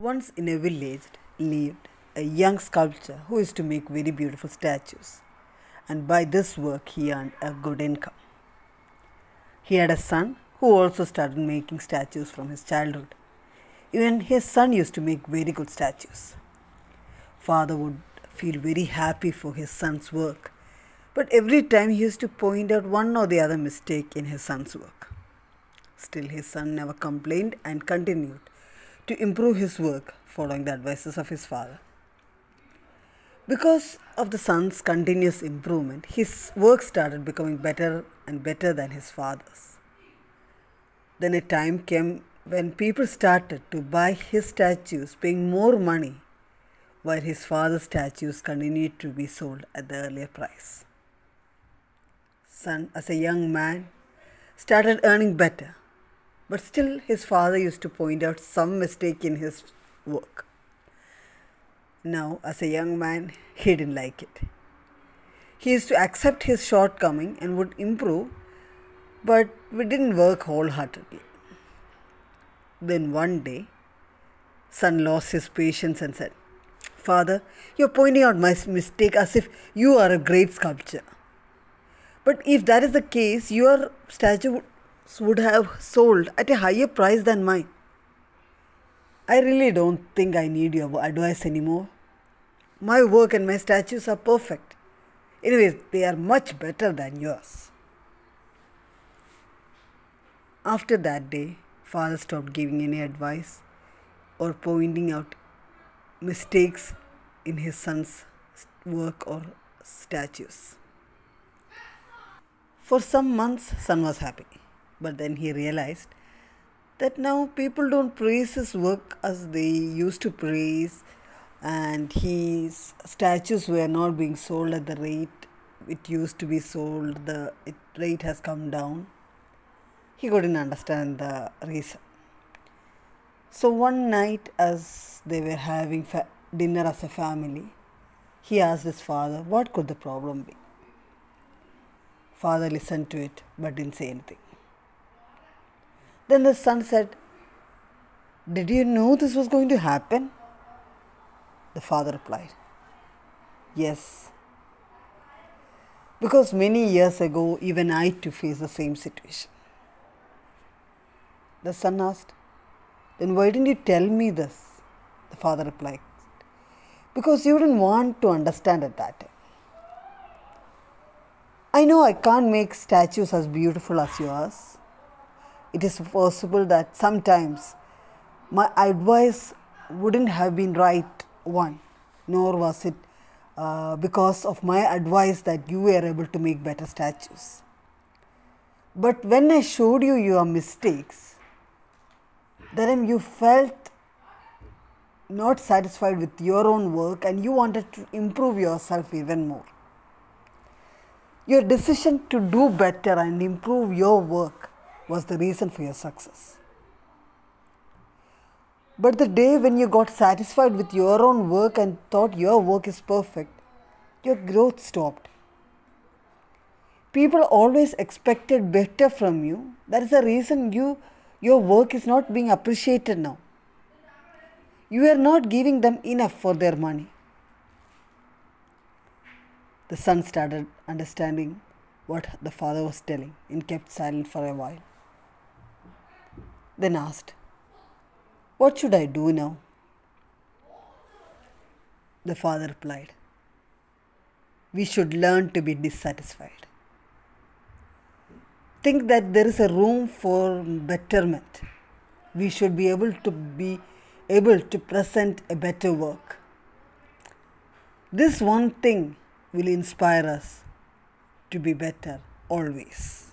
Once in a village lived a young sculptor who used to make very beautiful statues, and by this work he earned a good income. He had a son who also started making statues from his childhood. Even his son used to make very good statues. Father would feel very happy for his son's work, but every time he used to point out one or the other mistake in his son's work. Still, his son never complained and continued to improve his work, following the advices of his father. Because of the son's continuous improvement, his work started becoming better and better than his father's. Then a time came when people started to buy his statues, paying more money, while his father's statues continued to be sold at the earlier price. Son, as a young man, started earning better, but still his father used to point out some mistake in his work. Now, as a young man, he didn't like it. He used to accept his shortcoming and would improve, but we didn't work wholeheartedly. Then one day, son lost his patience and said, "Father, you're pointing out my mistake as if you are a great sculptor. But if that is the case, your statue would have sold at a higher price than mine. I really don't think I need your advice anymore. My work and my statues are perfect. Anyways, they are much better than yours." After that day, father stopped giving any advice or pointing out mistakes in his son's work or statues. For some months, son was happy, but then he realized that now people don't praise his work as they used to praise, and his statues were not being sold at the rate it used to be sold. The rate has come down. He couldn't understand the reason. So one night, as they were having dinner as a family, he asked his father what could the problem be. Father listened to it but didn't say anything. Then the son said, "Did you know this was going to happen?" The father replied, "Yes, because many years ago even I too faced the same situation." The son asked, "Then why didn't you tell me this?" The father replied, "Because you didn't want to understand at that time. I know I can't make statues as beautiful as yours. It is possible that sometimes my advice wouldn't have been right one, nor was it because of my advice that you were able to make better statues. But when I showed you your mistakes, then you felt not satisfied with your own work and you wanted to improve yourself even more. Your decision to do better and improve your work was the reason for your success. But the day when you got satisfied with your own work and thought your work is perfect, your growth stopped. People always expected better from you. That is the reason your work is not being appreciated now. You are not giving them enough for their money." The son started understanding what the father was telling and kept silent for a while. Then asked, "What should I do now?" The father replied, "We should learn to be dissatisfied. Think that there is a room for betterment. We should be able to present a better work. This one thing will inspire us to be better always."